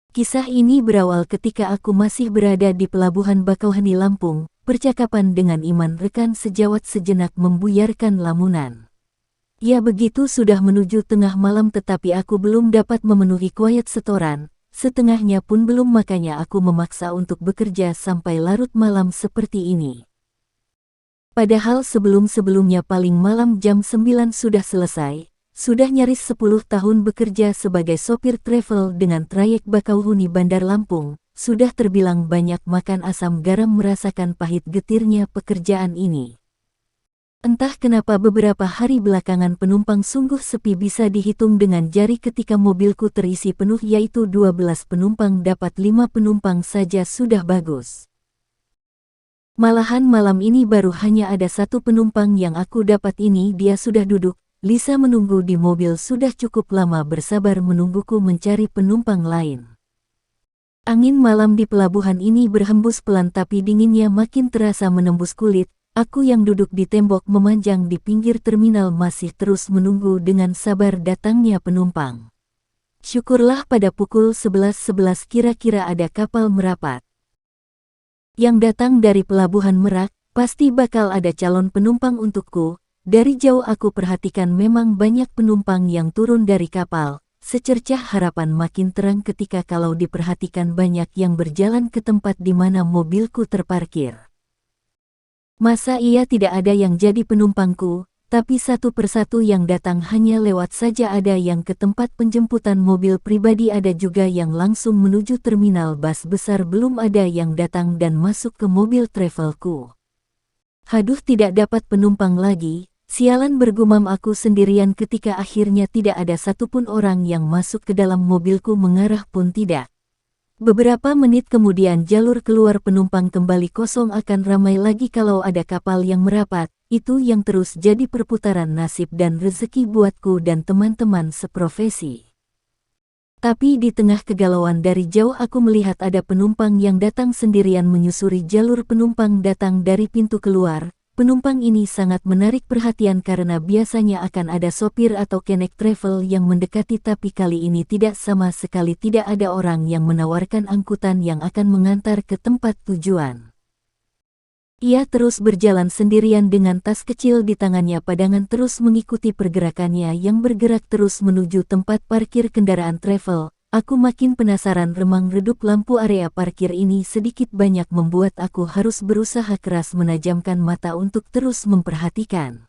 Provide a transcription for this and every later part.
Kisah ini berawal ketika aku masih berada di Pelabuhan Bakauheni Lampung. Percakapan dengan Iman rekan sejawat sejenak membuyarkan lamunan. Ya begitu sudah menuju tengah malam tetapi aku belum dapat memenuhi kuayat setoran. Setengahnya pun belum, makanya aku memaksa untuk bekerja sampai larut malam seperti ini. Padahal sebelum-sebelumnya paling malam jam 9 sudah selesai. Sudah nyaris 10 tahun bekerja sebagai sopir travel dengan trayek Bakauheni Bandar Lampung. Sudah terbilang banyak makan asam garam merasakan pahit getirnya pekerjaan ini. Entah kenapa beberapa hari belakangan penumpang sungguh sepi, bisa dihitung dengan jari ketika mobilku terisi penuh, yaitu 12 penumpang dapat 5 penumpang saja sudah bagus. Malahan malam ini baru hanya ada 1 penumpang yang aku dapat, ini dia sudah duduk. Lisa menunggu di mobil sudah cukup lama, bersabar menungguku mencari penumpang lain. Angin malam di pelabuhan ini berhembus pelan tapi dinginnya makin terasa menembus kulit. Aku yang duduk di tembok memanjang di pinggir terminal masih terus menunggu dengan sabar datangnya penumpang. Syukurlah pada pukul 11.11 kira-kira ada kapal merapat. Yang datang dari Pelabuhan Merak, pasti bakal ada calon penumpang untukku. Dari jauh aku perhatikan memang banyak penumpang yang turun dari kapal. Secercah harapan makin terang ketika kalau diperhatikan banyak yang berjalan ke tempat di mana mobilku terparkir. Masa iya tidak ada yang jadi penumpangku, tapi satu persatu yang datang hanya lewat saja, ada yang ke tempat penjemputan mobil pribadi, ada juga yang langsung menuju terminal bus besar, belum ada yang datang dan masuk ke mobil travelku. Haduh, tidak dapat penumpang lagi. Sialan, bergumam aku sendirian ketika akhirnya tidak ada satupun orang yang masuk ke dalam mobilku, mengarah pun tidak. Beberapa menit kemudian jalur keluar penumpang kembali kosong, akan ramai lagi kalau ada kapal yang merapat. Itu yang terus jadi perputaran nasib dan rezeki buatku dan teman-teman seprofesi. Tapi di tengah kegalauan dari jauh aku melihat ada penumpang yang datang sendirian menyusuri jalur penumpang datang dari pintu keluar. Penumpang ini sangat menarik perhatian karena biasanya akan ada sopir atau kenek travel yang mendekati, tapi kali ini tidak, sama sekali tidak ada orang yang menawarkan angkutan yang akan mengantar ke tempat tujuan. Ia terus berjalan sendirian dengan tas kecil di tangannya, padangan terus mengikuti pergerakannya yang bergerak terus menuju tempat parkir kendaraan travel. Aku makin penasaran, remang-redup lampu area parkir ini sedikit banyak membuat aku harus berusaha keras menajamkan mata untuk terus memperhatikan.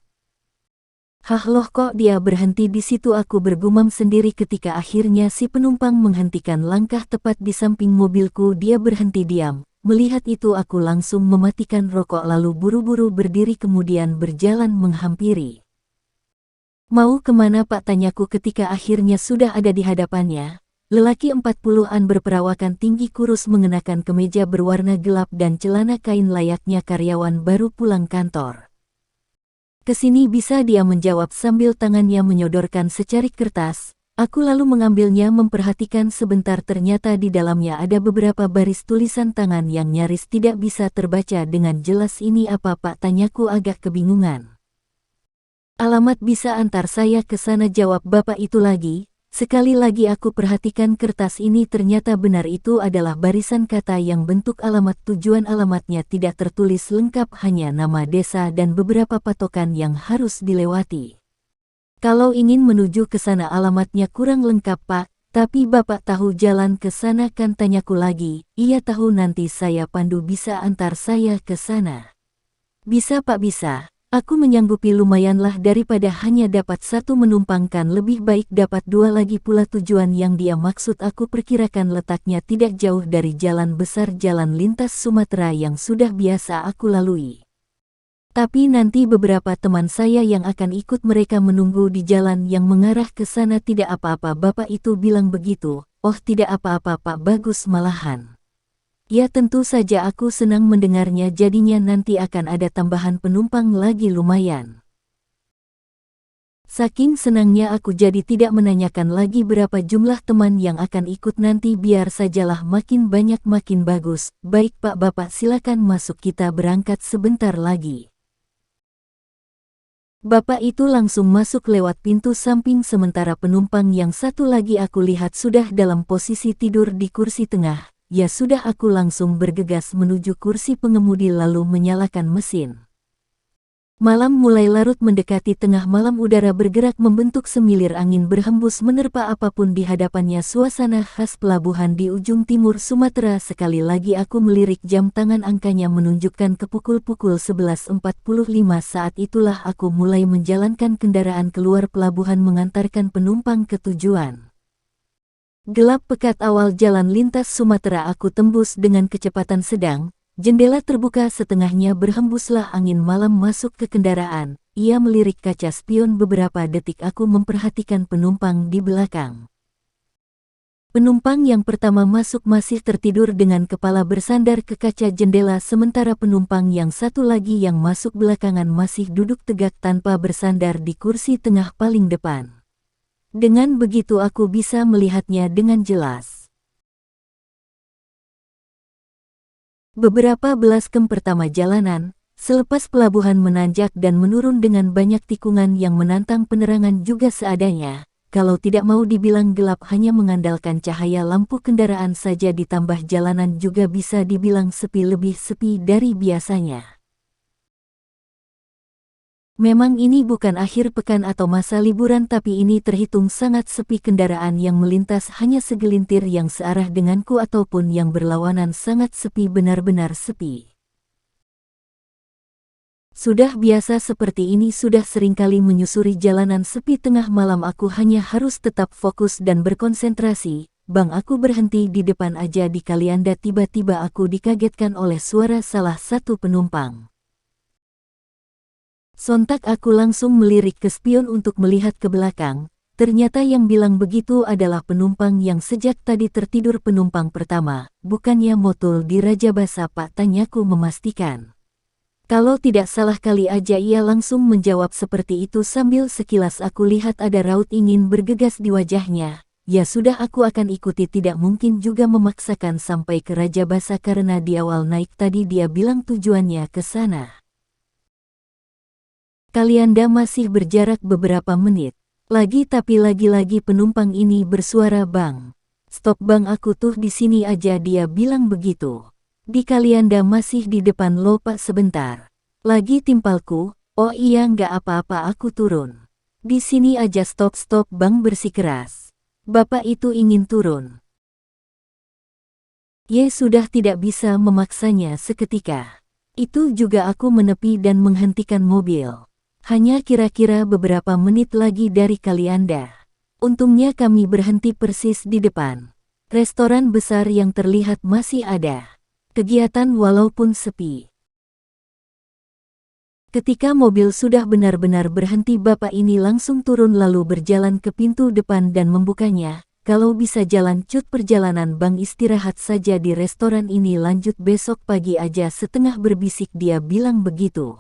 Hah, loh, kok dia berhenti di situ, aku bergumam sendiri ketika akhirnya si penumpang menghentikan langkah tepat di samping mobilku. Dia berhenti diam. Melihat itu aku langsung mematikan rokok lalu buru-buru berdiri kemudian berjalan menghampiri. Mau kemana Pak, tanyaku ketika akhirnya sudah ada di hadapannya. Lelaki 40-an berperawakan tinggi kurus mengenakan kemeja berwarna gelap dan celana kain layaknya karyawan baru pulang kantor. Kesini bisa, dia menjawab sambil tangannya menyodorkan secarik kertas. Aku lalu mengambilnya memperhatikan sebentar, ternyata di dalamnya ada beberapa baris tulisan tangan yang nyaris tidak bisa terbaca dengan jelas. Ini apa Pak, tanyaku agak kebingungan. Alamat bisa antar saya ke sana, jawab bapak itu lagi. Sekali lagi aku perhatikan kertas ini, ternyata benar itu adalah barisan kata yang bentuk alamat tujuan. Alamatnya tidak tertulis lengkap, hanya nama desa dan beberapa patokan yang harus dilewati. Kalau ingin menuju ke sana alamatnya kurang lengkap Pak, tapi Bapak tahu jalan ke sana kan, tanyaku lagi. Iya tahu, nanti saya pandu, bisa antar saya ke sana. Bisa Pak, bisa. Aku menyanggupi, lumayanlah daripada hanya dapat 1 menumpang, kan lebih baik dapat 2 lagi pula. Tujuan yang dia maksud aku perkirakan letaknya tidak jauh dari jalan besar, jalan lintas Sumatera yang sudah biasa aku lalui. Tapi nanti beberapa teman saya yang akan ikut, mereka menunggu di jalan yang mengarah ke sana. Tidak apa-apa, bapak itu bilang begitu. Oh tidak apa-apa Pak, bagus malahan. Ya tentu saja, aku senang mendengarnya, jadinya nanti akan ada tambahan penumpang lagi, lumayan. Saking senangnya aku jadi tidak menanyakan lagi berapa jumlah teman yang akan ikut nanti, biar sajalah makin banyak makin bagus. Baik Pak, Bapak silakan masuk, kita berangkat sebentar lagi. Bapak itu langsung masuk lewat pintu samping sementara penumpang yang satu lagi aku lihat sudah dalam posisi tidur di kursi tengah. Ya sudah, aku langsung bergegas menuju kursi pengemudi lalu menyalakan mesin. Malam mulai larut mendekati tengah malam, udara bergerak membentuk semilir angin berhembus menerpa apapun di hadapannya. Suasana khas pelabuhan di ujung timur Sumatera. Sekali lagi aku melirik jam tangan, angkanya menunjukkan ke pukul 11.45. Saat itulah aku mulai menjalankan kendaraan keluar pelabuhan mengantarkan penumpang ke tujuan. Gelap pekat awal jalan lintas Sumatera aku tembus dengan kecepatan sedang. Jendela terbuka setengahnya, berhembuslah angin malam masuk ke kendaraan. Ia melirik kaca spion beberapa detik. Aku memperhatikan penumpang di belakang. Penumpang yang pertama masuk masih tertidur dengan kepala bersandar ke kaca jendela, sementara penumpang yang satu lagi yang masuk belakangan masih duduk tegak tanpa bersandar di kursi tengah paling depan. Dengan begitu aku bisa melihatnya dengan jelas. Beberapa belas kem pertama jalanan, selepas pelabuhan menanjak dan menurun dengan banyak tikungan yang menantang, penerangan juga seadanya. Kalau tidak mau dibilang gelap, hanya mengandalkan cahaya lampu kendaraan saja, ditambah jalanan juga bisa dibilang sepi, lebih sepi dari biasanya. Memang ini bukan akhir pekan atau masa liburan, tapi ini terhitung sangat sepi. Kendaraan yang melintas hanya segelintir yang searah denganku ataupun yang berlawanan, sangat sepi, benar-benar sepi. Sudah biasa seperti ini, sudah seringkali menyusuri jalanan sepi tengah malam. Aku hanya harus tetap fokus dan berkonsentrasi. Bang, aku berhenti di depan aja di Kalianda. Tiba-tiba aku dikagetkan oleh suara salah satu penumpang. Sontak aku langsung melirik ke spion untuk melihat ke belakang. Ternyata yang bilang begitu adalah penumpang yang sejak tadi tertidur. Penumpang pertama, bukannya motul di Raja Basa, Pak? Tanyaku memastikan. Kalau tidak salah kali aja ia langsung menjawab seperti itu sambil sekilas aku lihat ada raut ingin bergegas di wajahnya. Ya sudah, aku akan ikuti. Tidak mungkin juga memaksakan sampai ke Raja Basa karena di awal naik tadi dia bilang tujuannya ke sana. Kalianda masih berjarak beberapa menit lagi, tapi lagi-lagi penumpang ini bersuara, Bang. Stop Bang, aku tuh di sini aja, dia bilang begitu. Di Kalianda masih di depan lo Pak, sebentar lagi timpalku. Oh iya nggak apa-apa, aku turun. Di sini aja. Stop Bang, bersikeras. Bapak itu ingin turun. Ye sudah, tidak bisa memaksanya seketika. Itu juga aku menepi dan menghentikan mobil. Hanya kira-kira beberapa menit lagi dari Kalianda. Untungnya kami berhenti persis di depan restoran besar yang terlihat masih ada kegiatan walaupun sepi. Ketika mobil sudah benar-benar berhenti, bapak ini langsung turun lalu berjalan ke pintu depan dan membukanya. Kalau bisa jalan cut perjalanan Bang, istirahat saja di restoran ini, lanjut besok pagi aja. Setengah berbisik dia bilang begitu.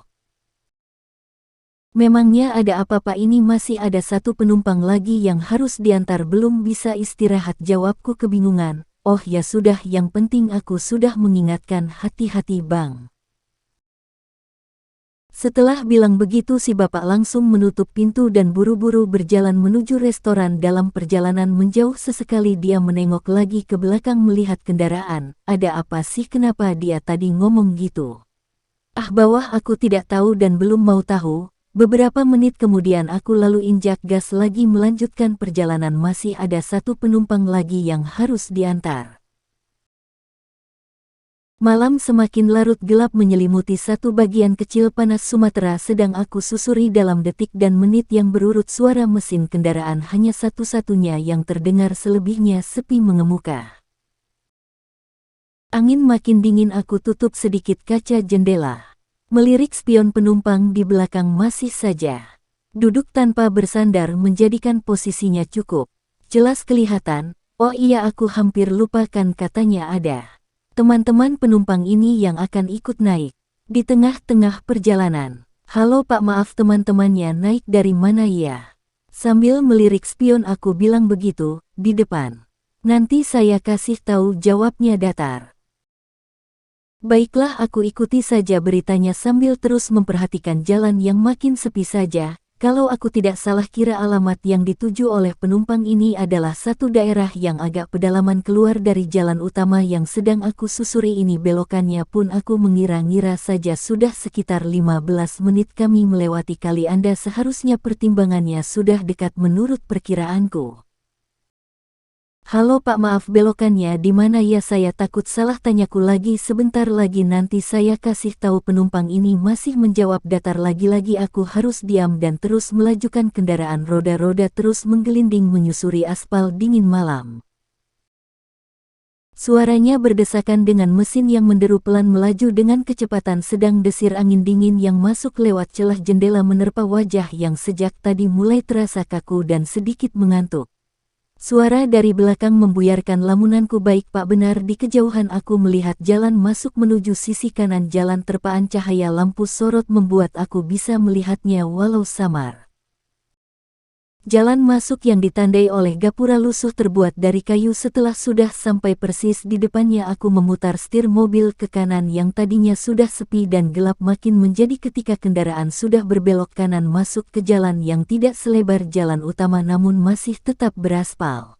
Memangnya ada apa Pak? Ini masih ada satu penumpang lagi yang harus diantar, belum bisa istirahat, jawabku kebingungan. Oh ya sudah, yang penting aku sudah mengingatkan, hati-hati Bang. Setelah bilang begitu si bapak langsung menutup pintu dan buru-buru berjalan menuju restoran. Dalam perjalanan menjauh sesekali dia menengok lagi ke belakang melihat kendaraan. Ada apa sih, kenapa dia tadi ngomong gitu? Ah bawah, aku tidak tahu dan belum mau tahu. Beberapa menit kemudian aku lalu injak gas lagi melanjutkan perjalanan. Masih ada satu penumpang lagi yang harus diantar. Malam semakin larut, gelap menyelimuti satu bagian kecil panas Sumatera sedang aku susuri dalam detik dan menit yang berurut. Suara mesin kendaraan hanya satu-satunya yang terdengar, selebihnya sepi mengemuka. Angin makin dingin, aku tutup sedikit kaca jendela. Melirik spion penumpang di belakang masih saja duduk tanpa bersandar, menjadikan posisinya cukup jelas kelihatan. Oh iya, aku hampir lupakan, katanya ada teman-teman penumpang ini yang akan ikut naik di tengah-tengah perjalanan. Halo Pak, maaf, teman-temannya naik dari mana ya? Sambil melirik spion aku bilang begitu. Di depan. Nanti saya kasih tahu, jawabnya datar. Baiklah, aku ikuti saja beritanya sambil terus memperhatikan jalan yang makin sepi saja. Kalau aku tidak salah kira alamat yang dituju oleh penumpang ini adalah satu daerah yang agak pedalaman keluar dari jalan utama yang sedang aku susuri ini. Belokannya pun aku mengira-ngira saja sudah sekitar 15 menit kami melewati kali. Anda seharusnya pertimbangannya sudah dekat menurut perkiraanku. Halo Pak, maaf, belokannya di mana ya? Saya takut salah, tanyaku lagi. Sebentar lagi nanti saya kasih tahu. Penumpang ini masih menjawab datar. Lagi-lagi aku harus diam dan terus melajukan kendaraan. Roda-roda terus menggelinding menyusuri aspal dingin malam. Suaranya berdesakan dengan mesin yang menderu pelan melaju dengan kecepatan sedang. Desir angin dingin yang masuk lewat celah jendela menerpa wajah yang sejak tadi mulai terasa kaku dan sedikit mengantuk. Suara dari belakang membuyarkan lamunanku. Baik Pak, benar. Di kejauhan aku melihat jalan masuk menuju sisi kanan jalan. Terpaan cahaya lampu sorot membuat aku bisa melihatnya walau samar. Jalan masuk yang ditandai oleh gapura lusuh terbuat dari kayu. Setelah sudah sampai persis di depannya, aku memutar setir mobil ke kanan yang tadinya sudah sepi dan gelap makin menjadi ketika kendaraan sudah berbelok kanan masuk ke jalan yang tidak selebar jalan utama namun masih tetap beraspal.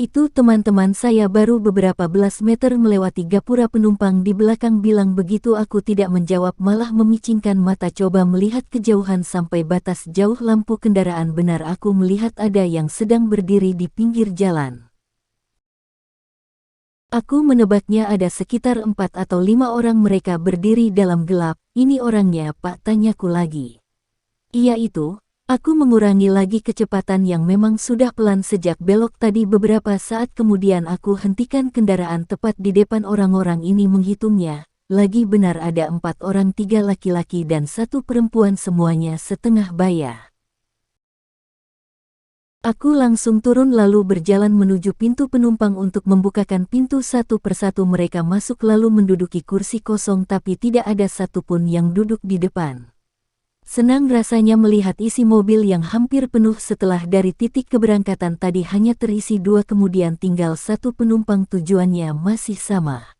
Itu teman-teman, saya baru beberapa belas meter melewati gapura. Penumpang di belakang bilang begitu. Aku tidak menjawab, malah memicingkan mata coba melihat kejauhan sampai batas jauh lampu kendaraan. Benar, aku melihat ada yang sedang berdiri di pinggir jalan. Aku menebaknya ada sekitar 4 atau 5 orang. Mereka berdiri dalam gelap. Ini orangnya Pak, tanyaku lagi. Iya itu. Aku mengurangi lagi kecepatan yang memang sudah pelan sejak belok tadi. Beberapa saat kemudian aku hentikan kendaraan tepat di depan orang-orang ini. Menghitungnya, lagi benar ada 4 orang, 3 laki-laki dan 1 perempuan, semuanya setengah baya. Aku langsung turun lalu berjalan menuju pintu penumpang untuk membukakan pintu satu persatu. Mereka masuk lalu menduduki kursi kosong tapi tidak ada satupun yang duduk di depan. Senang rasanya melihat isi mobil yang hampir penuh. Setelah dari titik keberangkatan tadi hanya terisi 2, kemudian tinggal 1 penumpang. Tujuannya masih sama.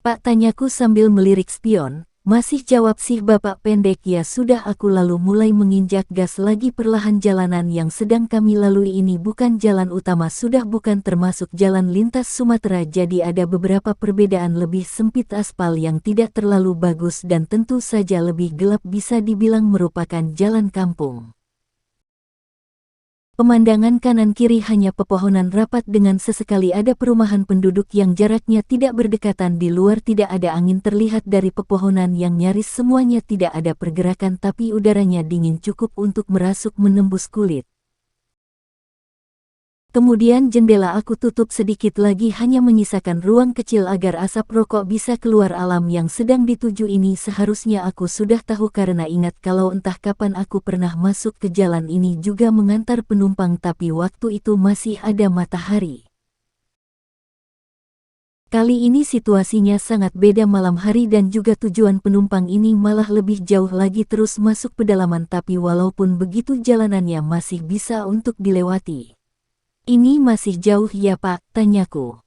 Pak, tanyaku sambil melirik spion. Masih, jawab si bapak pendek. Ya sudah, aku lalu mulai menginjak gas lagi. Perlahan. Jalanan yang sedang kami lalui ini bukan jalan utama, sudah bukan termasuk jalan lintas Sumatera, jadi ada beberapa perbedaan. Lebih sempit, aspal yang tidak terlalu bagus dan tentu saja lebih gelap, bisa dibilang merupakan jalan kampung. Pemandangan kanan kiri hanya pepohonan rapat dengan sesekali ada perumahan penduduk yang jaraknya tidak berdekatan. Di luar tidak ada angin terlihat dari pepohonan yang nyaris semuanya tidak ada pergerakan, tapi udaranya dingin cukup untuk merasuk menembus kulit. Kemudian jendela aku tutup sedikit lagi, hanya menyisakan ruang kecil agar asap rokok bisa keluar. Alam yang sedang dituju ini seharusnya aku sudah tahu karena ingat kalau entah kapan aku pernah masuk ke jalan ini juga mengantar penumpang, tapi waktu itu masih ada matahari. Kali ini situasinya sangat beda, malam hari dan juga tujuan penumpang ini malah lebih jauh lagi, terus masuk pedalaman. Tapi walaupun begitu jalanannya masih bisa untuk dilewati. Ini masih jauh ya Pak, tanyaku.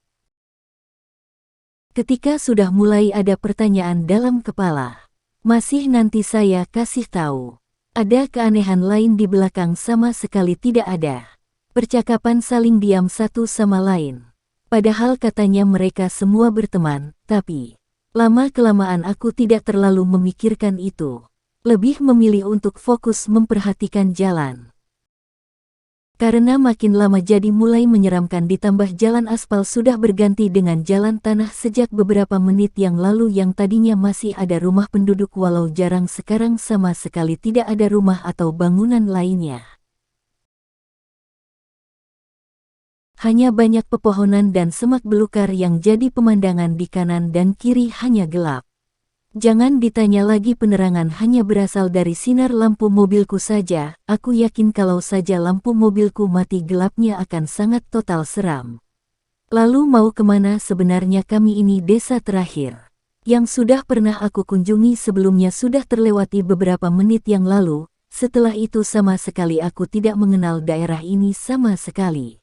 Ketika sudah mulai ada pertanyaan dalam kepala. Masih, nanti saya kasih tahu. Ada keanehan lain di belakang? Sama sekali tidak ada. Percakapan saling diam satu sama lain. Padahal katanya mereka semua berteman, tapi lama-kelamaan aku tidak terlalu memikirkan itu. Lebih memilih untuk fokus memperhatikan jalan. Karena makin lama jadi mulai menyeramkan, ditambah jalan aspal sudah berganti dengan jalan tanah sejak beberapa menit yang lalu. Yang tadinya masih ada rumah penduduk walau jarang, sekarang sama sekali tidak ada rumah atau bangunan lainnya. Hanya banyak pepohonan dan semak belukar yang jadi pemandangan. Di kanan dan kiri hanya gelap. Jangan ditanya lagi, penerangan hanya berasal dari sinar lampu mobilku saja. Aku yakin kalau saja lampu mobilku mati, gelapnya akan sangat total seram. Lalu mau kemana sebenarnya kami? Ini desa terakhir yang sudah pernah aku kunjungi sebelumnya sudah terlewati beberapa menit yang lalu. Setelah itu sama sekali aku tidak mengenal daerah ini sama sekali.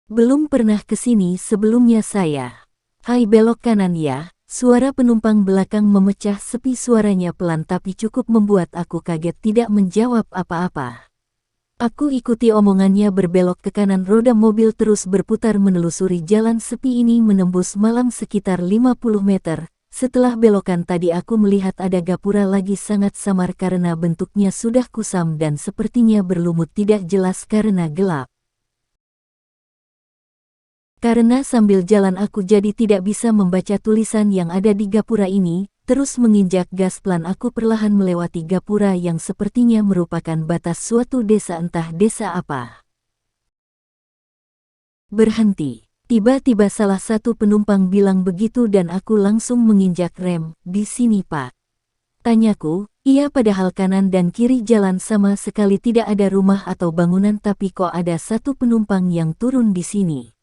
Belum pernah ke sini sebelumnya saya. Hai, belok kanan ya. Suara penumpang belakang memecah sepi, suaranya pelan tapi cukup membuat aku kaget tidak menjawab apa-apa. Aku ikuti omongannya berbelok ke kanan, roda mobil terus berputar menelusuri jalan sepi ini menembus malam sekitar 50 meter. Setelah belokan tadi aku melihat ada gapura lagi sangat samar karena bentuknya sudah kusam dan sepertinya berlumut tidak jelas karena gelap. Karena sambil jalan aku jadi tidak bisa membaca tulisan yang ada di gapura ini, terus menginjak gas pelan aku perlahan melewati gapura yang sepertinya merupakan batas suatu desa, entah desa apa. Berhenti. Tiba-tiba salah satu penumpang bilang begitu dan aku langsung menginjak rem. Di sini Pak? Tanyaku. Iya, padahal kanan dan kiri jalan sama sekali tidak ada rumah atau bangunan, tapi kok ada satu penumpang yang turun di sini.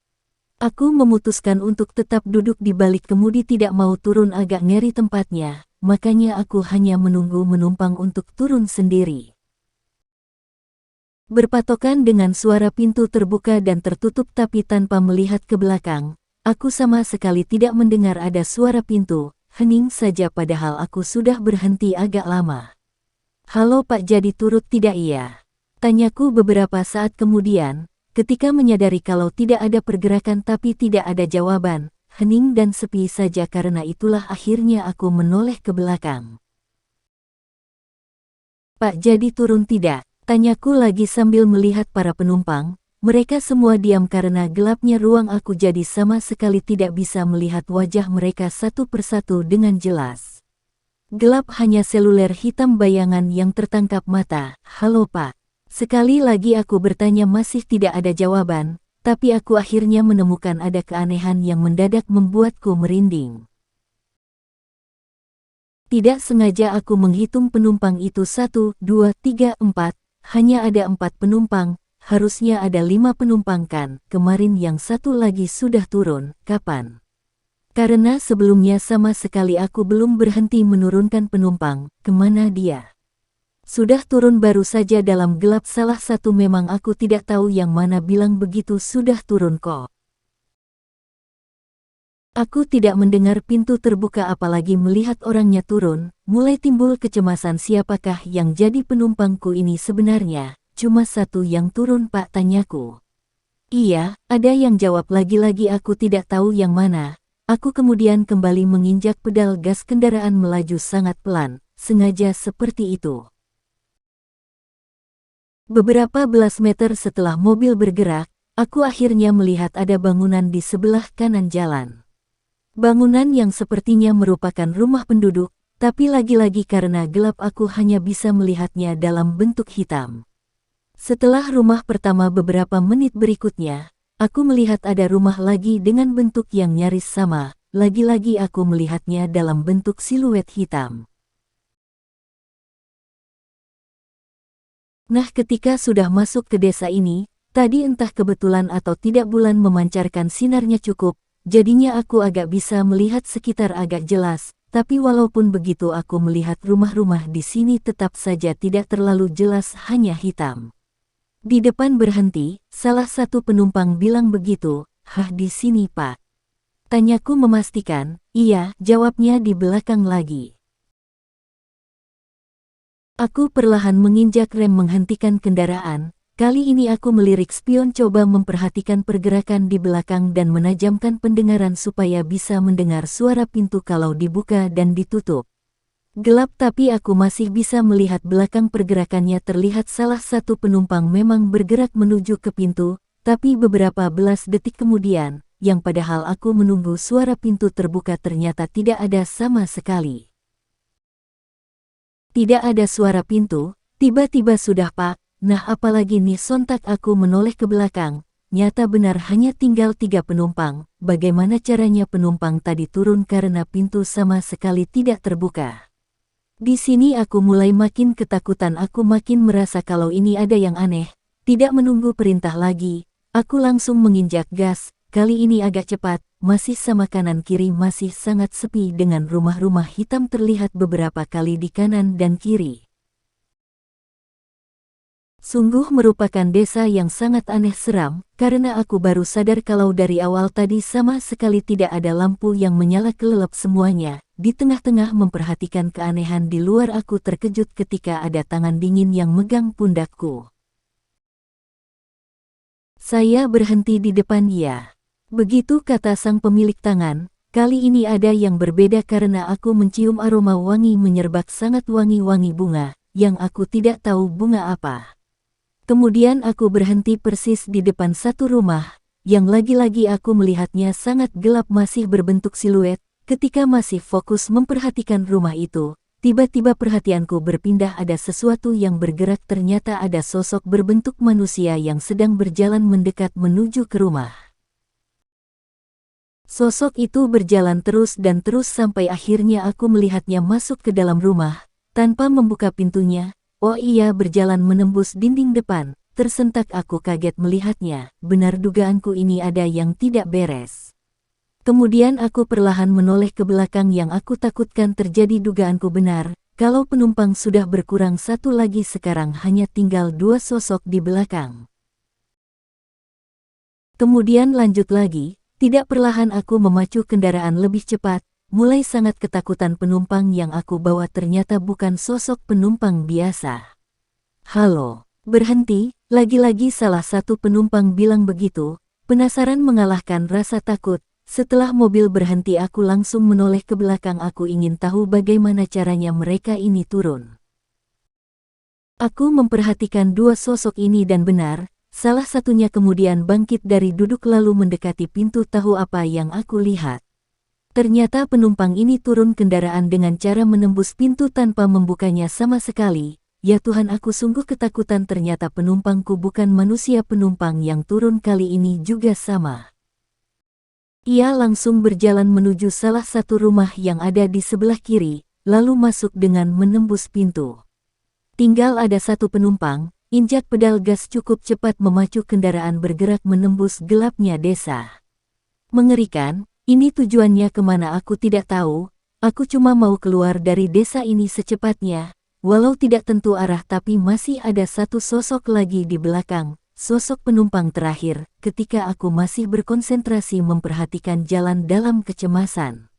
Aku memutuskan untuk tetap duduk di balik kemudi, tidak mau turun, agak ngeri tempatnya, makanya aku hanya menunggu penumpang untuk turun sendiri. Berpatokan dengan suara pintu terbuka dan tertutup tapi tanpa melihat ke belakang, aku sama sekali tidak mendengar ada suara pintu, hening saja padahal aku sudah berhenti agak lama. Halo Pak, jadi turut tidak iya? Tanyaku beberapa saat kemudian. Ketika menyadari kalau tidak ada pergerakan tapi tidak ada jawaban, hening dan sepi saja, karena itulah akhirnya aku menoleh ke belakang. Pak, jadi turun tidak? Tanyaku lagi sambil melihat para penumpang. Mereka semua diam karena gelapnya ruang, aku jadi sama sekali tidak bisa melihat wajah mereka satu persatu dengan jelas. Gelap, hanya seluler hitam bayangan yang tertangkap mata. Halo Pak. Sekali lagi aku bertanya, masih tidak ada jawaban, tapi aku akhirnya menemukan ada keanehan yang mendadak membuatku merinding. Tidak sengaja aku menghitung penumpang itu 1, 2, 3, 4, hanya ada 4 penumpang, harusnya ada 5 penumpang kan, kemarin yang satu lagi sudah turun, kapan? Karena sebelumnya sama sekali aku belum berhenti menurunkan penumpang, kemana dia? Sudah turun baru saja dalam gelap, salah satu memang aku tidak tahu yang mana bilang begitu sudah turun kok. Aku tidak mendengar pintu terbuka apalagi melihat orangnya turun, mulai timbul kecemasan, siapakah yang jadi penumpangku ini sebenarnya, cuma satu yang turun Pak, tanyaku. Iya, ada yang jawab, lagi-lagi aku tidak tahu yang mana. Aku kemudian kembali menginjak pedal gas, kendaraan melaju sangat pelan, sengaja seperti itu. Beberapa belas meter setelah mobil bergerak, aku akhirnya melihat ada bangunan di sebelah kanan jalan. Bangunan yang sepertinya merupakan rumah penduduk, tapi lagi-lagi karena gelap aku hanya bisa melihatnya dalam bentuk hitam. Setelah rumah pertama, beberapa menit berikutnya, aku melihat ada rumah lagi dengan bentuk yang nyaris sama, lagi-lagi aku melihatnya dalam bentuk siluet hitam. Nah, ketika sudah masuk ke desa ini, tadi entah kebetulan atau tidak bulan memancarkan sinarnya cukup, jadinya aku agak bisa melihat sekitar agak jelas, tapi walaupun begitu aku melihat rumah-rumah di sini tetap saja tidak terlalu jelas, hanya hitam. Di depan berhenti, salah satu penumpang bilang begitu, "Hah, di sini Pak?" Tanyaku memastikan, "Iya," jawabnya di belakang lagi. Aku perlahan menginjak rem menghentikan kendaraan. Kali ini aku melirik spion, coba memperhatikan pergerakan di belakang dan menajamkan pendengaran supaya bisa mendengar suara pintu kalau dibuka dan ditutup. Gelap tapi aku masih bisa melihat belakang pergerakannya, terlihat salah satu penumpang memang bergerak menuju ke pintu, tapi beberapa belas detik kemudian, yang padahal aku menunggu suara pintu terbuka ternyata tidak ada sama sekali. Tidak ada suara pintu, tiba-tiba sudah Pak. Nah, apalagi nih, sontak aku menoleh ke belakang. Nyata benar hanya tinggal 3 penumpang. Bagaimana caranya penumpang tadi turun karena pintu sama sekali tidak terbuka? Di sini aku mulai makin ketakutan, aku makin merasa kalau ini ada yang aneh. Tidak menunggu perintah lagi, aku langsung menginjak gas. Kali ini agak cepat, masih sama, kanan kiri masih sangat sepi dengan rumah-rumah hitam terlihat beberapa kali di kanan dan kiri. Sungguh merupakan desa yang sangat aneh seram, karena aku baru sadar kalau dari awal tadi sama sekali tidak ada lampu yang menyala kelelep semuanya. Di tengah-tengah memperhatikan keanehan di luar, aku terkejut ketika ada tangan dingin yang megang pundakku. Saya berhenti di depan dia. Begitu kata sang pemilik tangan, kali ini ada yang berbeda karena aku mencium aroma wangi menyerbak sangat wangi-wangi bunga, yang aku tidak tahu bunga apa. Kemudian aku berhenti persis di depan satu rumah, yang lagi-lagi aku melihatnya sangat gelap masih berbentuk siluet. Ketika masih fokus memperhatikan rumah itu, tiba-tiba perhatianku berpindah, ada sesuatu yang bergerak, ternyata ada sosok berbentuk manusia yang sedang berjalan mendekat menuju ke rumah. Sosok itu berjalan terus dan terus sampai akhirnya aku melihatnya masuk ke dalam rumah, tanpa membuka pintunya. Oh iya, berjalan menembus dinding depan. Tersentak aku kaget melihatnya, benar dugaanku ini ada yang tidak beres. Kemudian aku perlahan menoleh ke belakang, yang aku takutkan terjadi dugaanku benar, kalau penumpang sudah berkurang satu lagi, sekarang hanya tinggal dua sosok di belakang. Kemudian lanjut lagi, tidak perlahan aku memacu kendaraan lebih cepat. Mulai sangat ketakutan, penumpang yang aku bawa ternyata bukan sosok penumpang biasa. Halo, berhenti, lagi-lagi salah satu penumpang bilang begitu. Penasaran mengalahkan rasa takut, setelah mobil berhenti aku langsung menoleh ke belakang, aku ingin tahu bagaimana caranya mereka ini turun. Aku memperhatikan dua sosok ini dan benar, salah satunya kemudian bangkit dari duduk lalu mendekati pintu. Tahu apa yang aku lihat? Ternyata penumpang ini turun kendaraan dengan cara menembus pintu tanpa membukanya sama sekali. Ya Tuhan, aku sungguh ketakutan, ternyata penumpangku bukan manusia. Penumpang yang turun kali ini juga sama. Ia langsung berjalan menuju salah satu rumah yang ada di sebelah kiri, lalu masuk dengan menembus pintu. Tinggal ada satu penumpang, injak pedal gas cukup cepat memacu kendaraan bergerak menembus gelapnya desa. Mengerikan. Ini tujuannya kemana aku tidak tahu, aku cuma mau keluar dari desa ini secepatnya, walau tidak tentu arah, tapi masih ada satu sosok lagi di belakang, sosok penumpang terakhir, ketika aku masih berkonsentrasi memperhatikan jalan dalam kecemasan.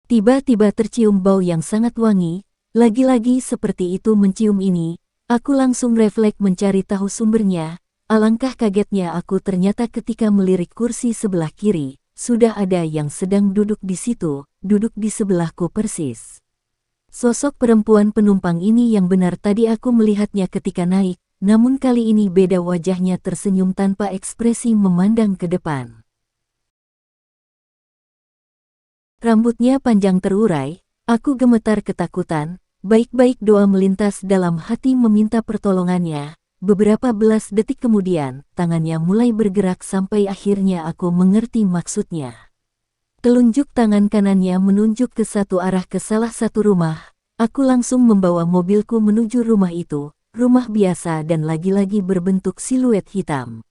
Tiba-tiba tercium bau yang sangat wangi, lagi-lagi seperti itu mencium ini, aku langsung refleks mencari tahu sumbernya. Alangkah kagetnya aku ternyata ketika melirik kursi sebelah kiri, sudah ada yang sedang duduk di situ, duduk di sebelahku persis. Sosok perempuan penumpang ini yang benar tadi aku melihatnya ketika naik, namun kali ini beda, wajahnya tersenyum tanpa ekspresi memandang ke depan. Rambutnya panjang terurai, aku gemetar ketakutan, baik-baik doa melintas dalam hati meminta pertolongannya. Beberapa belas detik kemudian, tangannya mulai bergerak sampai akhirnya aku mengerti maksudnya. Telunjuk tangan kanannya menunjuk ke satu arah, ke salah satu rumah. Aku langsung membawa mobilku menuju rumah itu, rumah biasa dan lagi-lagi berbentuk siluet hitam.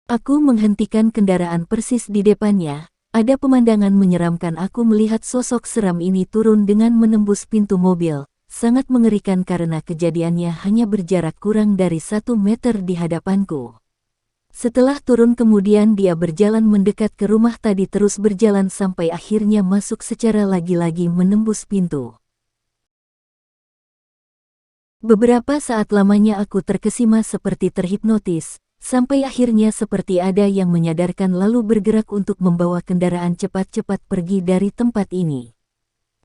Aku menghentikan kendaraan persis di depannya. Ada pemandangan menyeramkan, aku melihat sosok seram ini turun dengan menembus pintu mobil. Sangat mengerikan karena kejadiannya hanya berjarak kurang dari 1 meter di hadapanku. Setelah turun kemudian dia berjalan mendekat ke rumah tadi, terus berjalan sampai akhirnya masuk secara lagi-lagi menembus pintu. Beberapa saat lamanya aku terkesima seperti terhipnotis, sampai akhirnya seperti ada yang menyadarkan lalu bergerak untuk membawa kendaraan cepat-cepat pergi dari tempat ini.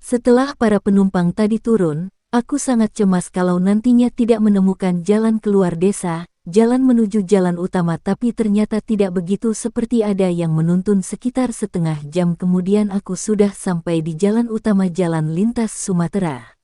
Setelah para penumpang tadi turun, aku sangat cemas kalau nantinya tidak menemukan jalan keluar desa, jalan menuju jalan utama, tapi ternyata tidak begitu, seperti ada yang menuntun. Sekitar setengah jam kemudian aku sudah sampai di jalan utama, jalan lintas Sumatera.